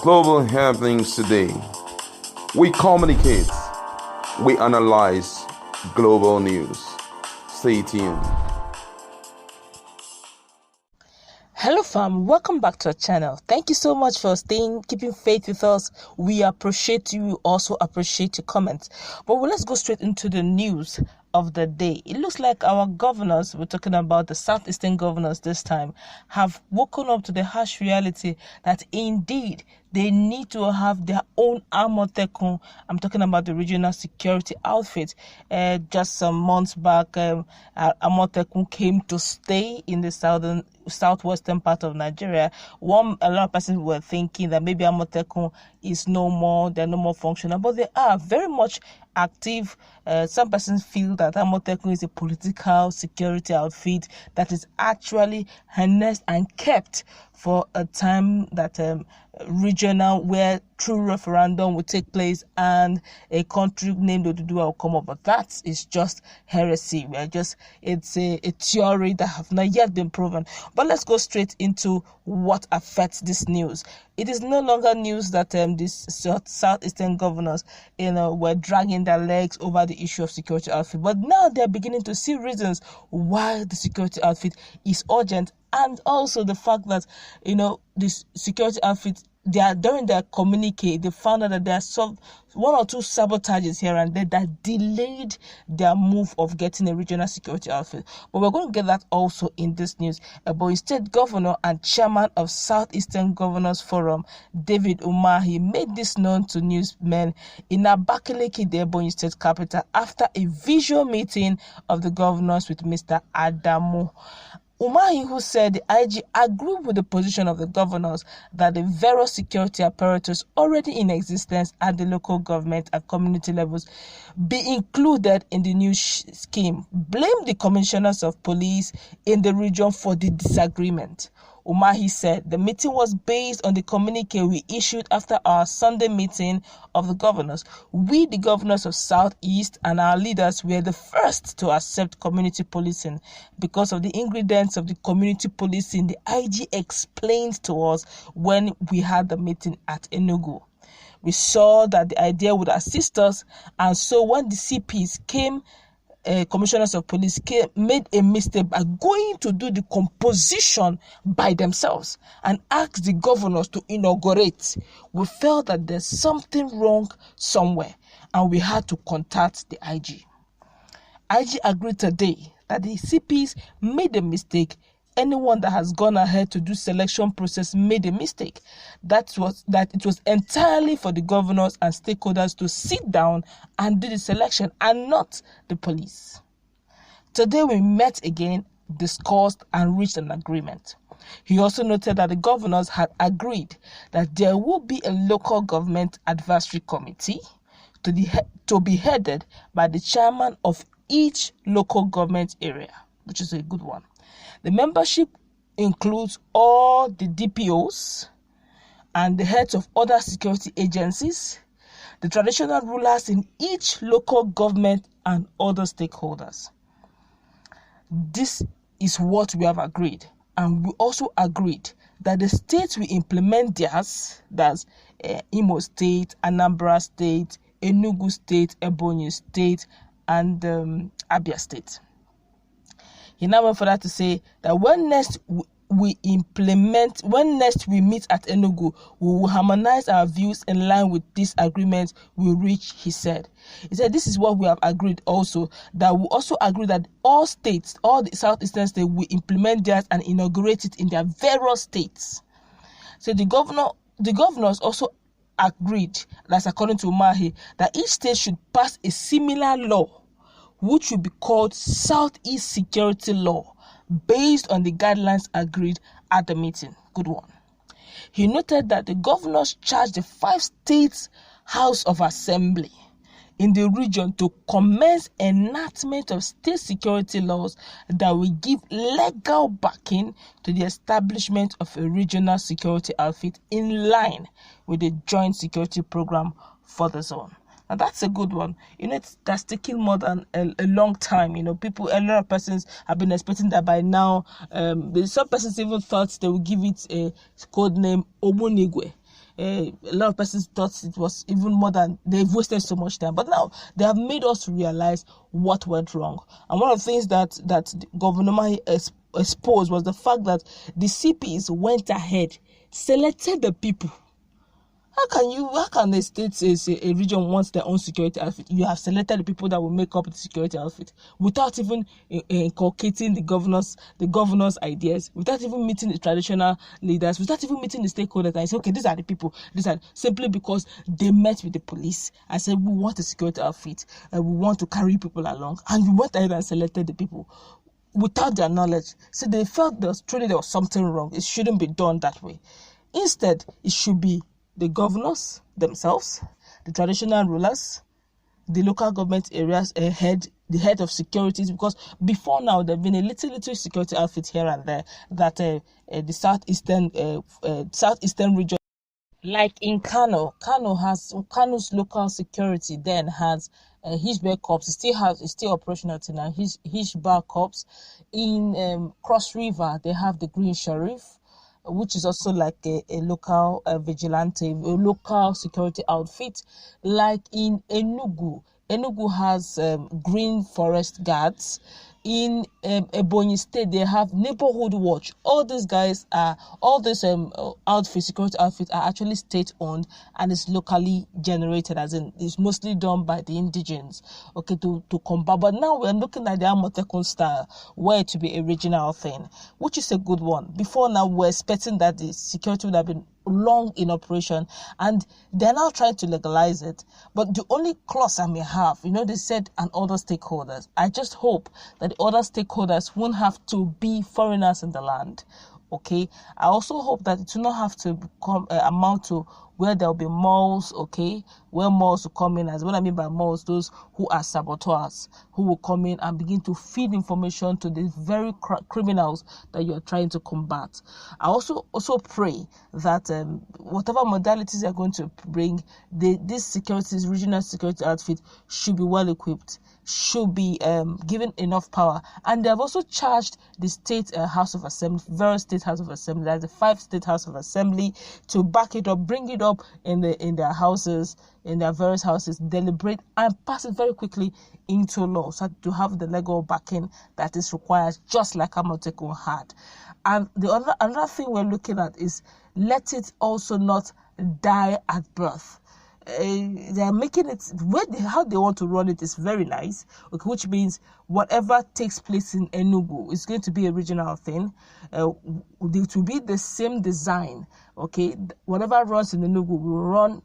global happenings today. We communicate, we analyze global news. Stay tuned. Hello fam, welcome back to our channel. Thank you so much for keeping faith with us. We appreciate you. We also appreciate your comments. But let's go straight into the news of the day. It looks like our governors, we're talking about the southeastern governors this time, have woken up to the harsh reality that indeed they need to have their own Amotekun. I'm talking about the regional security outfit. Just some months back, Amotekun came to stay in the southwestern part of Nigeria. A lot of persons were thinking that maybe Amotekun is no more, they're no more functional, but they are very much active. Some persons feel that Amotekun is a political security outfit that is actually harnessed and kept for a time that regional, where true referendum will take place and a country named Oduduwa will come up. But that is just heresy. It's a theory that have not yet been proven. But let's go straight into what affects this news. It is no longer news that these southeastern governors, were dragging their legs over the issue of security outfit. But now they're beginning to see reasons why the security outfit is urgent, and also the fact that this security outfit, during their communique, they found out that there are one or two sabotages here and there that delayed their move of getting a regional security outfit. But we're going to get that also in this news. Ebonyi State Governor and Chairman of Southeastern Governors Forum, David Umahi, made this known to newsmen in Abakaliki, the Ebonyi State capital, after a visual meeting of the governors with Mr. Adamu. Umahi, who said the IG agreed with the position of the governors that the various security apparatus already in existence at the local government and community levels be included in the new scheme, blamed the commissioners of police in the region for the disagreement. Umahi said the meeting was based on the communique we issued after our Sunday meeting of the governors. We, the governors of Southeast, and our leaders were the first to accept community policing. Because of the ingredients of the community policing, the IG explained to us when we had the meeting at Enugu. We saw that the idea would assist us, and so when the CPs came, commissioners of police made a mistake by going to do the composition by themselves and asked the governors to inaugurate. We felt that there's something wrong somewhere, and we had to contact the IG. IG agreed today that the CPs made a mistake. Anyone that has gone ahead to do selection process made a mistake. That it was entirely for the governors and stakeholders to sit down and do the selection and not the police. Today we met again, discussed and reached an agreement. He also noted that the governors had agreed that there will be a local government advisory committee to be headed by the chairman of each local government area, which is a good one. The membership includes all the DPOs and the heads of other security agencies, the traditional rulers in each local government, and other stakeholders. This is what we have agreed. And we also agreed that the states will implement theirs, that's Imo State, Anambra State, Enugu State, Ebonyi State, and Abia State. He now went further to say that when next we meet at Enugu, we will harmonize our views in line with this agreement we reached, he said. He said this is what we have agreed also, that we also agree that all the southeastern states will implement theirs and inaugurate it in their various states. So the governors also agreed, that's according to Umahi, that each state should pass a similar law, which will be called Southeast Security Law, based on the guidelines agreed at the meeting. Good one. He noted that the governors charged the 5 states House of Assembly in the region to commence enactment of state security laws that will give legal backing to the establishment of a regional security outfit in line with the joint security program for the zone. Now that's a good one. That's taking more than a long time. A lot of persons have been expecting that by now. Some persons even thought they would give it a code name Omunigwe. a lot of persons thought it was even more than they've wasted so much time. But now they have made us realize what went wrong. And one of the things that Governor Mai exposed was the fact that the CPs went ahead, selected the people. How can a state, a region wants their own security outfit? You have selected the people that will make up the security outfit without even inculcating the governors' ideas, without even meeting the traditional leaders, without even meeting the stakeholders. And say, okay, these are the people. These are simply because they met with the police and said, we want a security outfit and we want to carry people along. And we went ahead and selected the people without their knowledge. So they felt there was something wrong. It shouldn't be done that way. Instead, it should be the governors themselves, the traditional rulers, the local government areas, the head of securities, because before now there have been a little security outfit here and there that the southeastern region, like in Kano's local security then has Hishbek Corps. It's still operational till now. Hishbek Corps. In Cross River they have the Green Sheriff, which is also like a local vigilante, a local security outfit. Like in Enugu has Green Forest Guards. In Ebonyi State, they have Neighborhood Watch. All these security outfits are actually state-owned and is locally generated, as in it's mostly done by the indigenes, okay, to combat. But now we're looking at the Amotekun style, where it to be a regional thing, which is a good one. Before now, we're expecting that the security would have been long in operation, and they're now trying to legalize it. But the only clause I may have, they said, and other stakeholders, I just hope that the other stakeholders won't have to be foreigners in the land. Okay, I also hope that it will not have to amount to where there will be malls, okay, where malls will come in. As what I mean by malls, those who are saboteurs, who will come in and begin to feed information to the very criminals that you are trying to combat. I also pray that whatever modalities they are going to bring, this regional security outfit should be well equipped, should be given enough power. And they have also charged the state House of Assembly, various state House of Assembly, that's the 5 state House of Assembly, to back it up, bring it up in their houses, in their various houses, deliberate and pass it very quickly into law, so to have the legal backing that is required, just like Amotekun had. And another thing we're looking at is let it also not die at birth. They are making it how they want to run it is very nice, okay, which means whatever takes place in Enugu is going to be a regional thing. It will be the same design, okay. Whatever runs in Enugu will run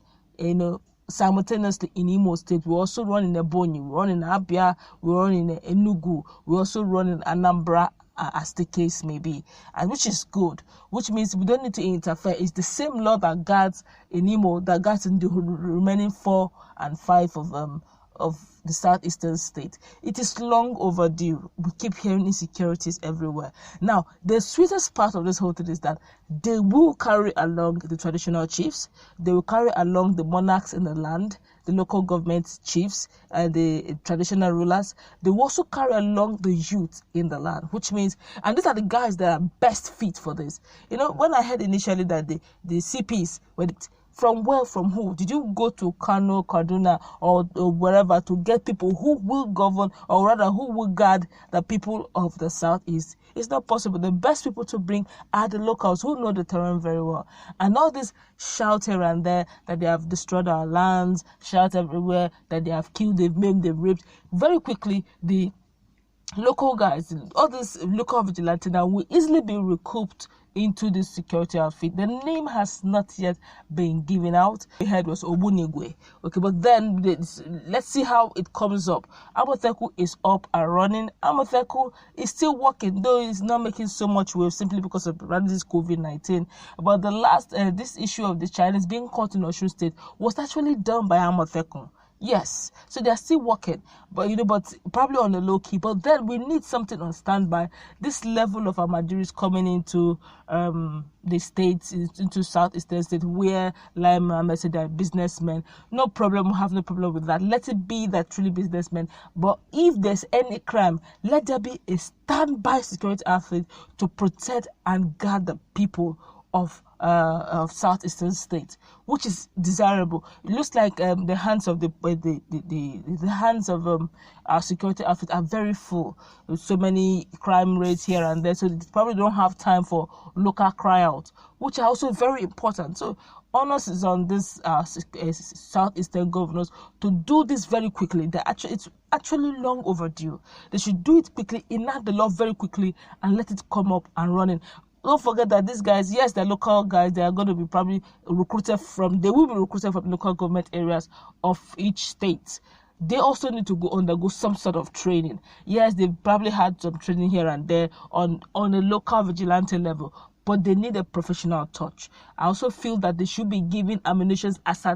simultaneously in Imo State. We also run in Ebonyi, we run in Abia, we run in Enugu, we also run in Anambra, as the case may be, and which is good, which means we don't need to interfere. It's the same law that guards in Imo, that guards in the remaining 4 and 5 of the southeastern state. It is long overdue. We keep hearing insecurities everywhere. Now, the sweetest part of this whole thing is that they will carry along the traditional chiefs, they will carry along the monarchs in the land, the local government chiefs, and the traditional rulers. They will also carry along the youth in the land, which means, and these are the guys that are best fit for this. When I heard initially that the CPs were from who? Did you go to Kano, Kaduna, or wherever to get people who will govern, or rather who will guard the people of the southeast? It's not possible. The best people to bring are the locals who know the terrain very well. And all this shout here and there that they have destroyed our lands, shout everywhere that they have killed, they've maimed, they've raped. Very quickly, the local guys, all this local vigilante now will easily be recouped into this security outfit. The name has not yet been given out. The head was Obunigwe. Okay, but then let's see how it comes up. Amotekun is up and running. Amotekun is still working, though it's not making so much wave simply because of this COVID-19. But the last, this issue of the Chinese being caught in Osun State was actually done by Amotekun. Yes, so they're still working, but but probably on a low key. But then we need something on standby. This level of Amadiris coming into the states, into southeastern state, where Lai Mohammed said they're businessmen. No problem, we have no problem with that. Let it be that truly businessmen. But if there's any crime, let there be a standby security outfit to protect and guard the people of southeastern states, which is desirable. It looks like the hands of the hands of our security outfits are very full. With so many crime rates here and there, so they probably don't have time for local cry out, which are also very important. So onus is on this southeastern governors to do this very quickly. It's actually long overdue. They should do it quickly, enact the law very quickly, and let it come up and running. Don't forget that these guys, yes, they're local guys. They are going to be probably recruited from. They will be recruited from local government areas of each state. They also need to undergo some sort of training. Yes, they've probably had some training here and there on a local vigilante level, but they need a professional touch. I also feel that they should be given ammunition as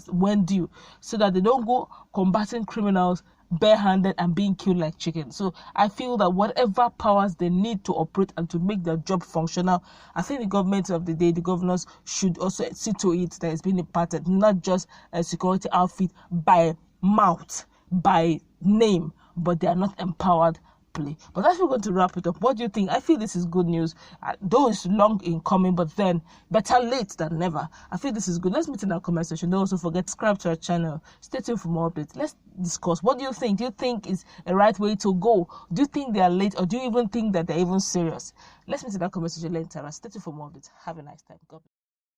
when due, so that they don't go combating criminals barehanded and being killed like chickens. So I feel that whatever powers they need to operate and to make their job functional, I think the government of the day, the governors, should also see to it that it's being imparted, not just a security outfit by mouth, by name, but they are not empowered. But that's we're going to wrap it up. What do you think? I feel this is good news. Though it's long in coming, but then better late than never. I feel this is good. Let's meet in our comment section. Don't also forget to subscribe to our channel. Stay tuned for more updates. Let's discuss. What do you think? Do you think is a right way to go? Do you think they are late, or do you even think that they're even serious? Let's meet in our comment section later. Stay tuned for more updates. Have a nice time. God bless.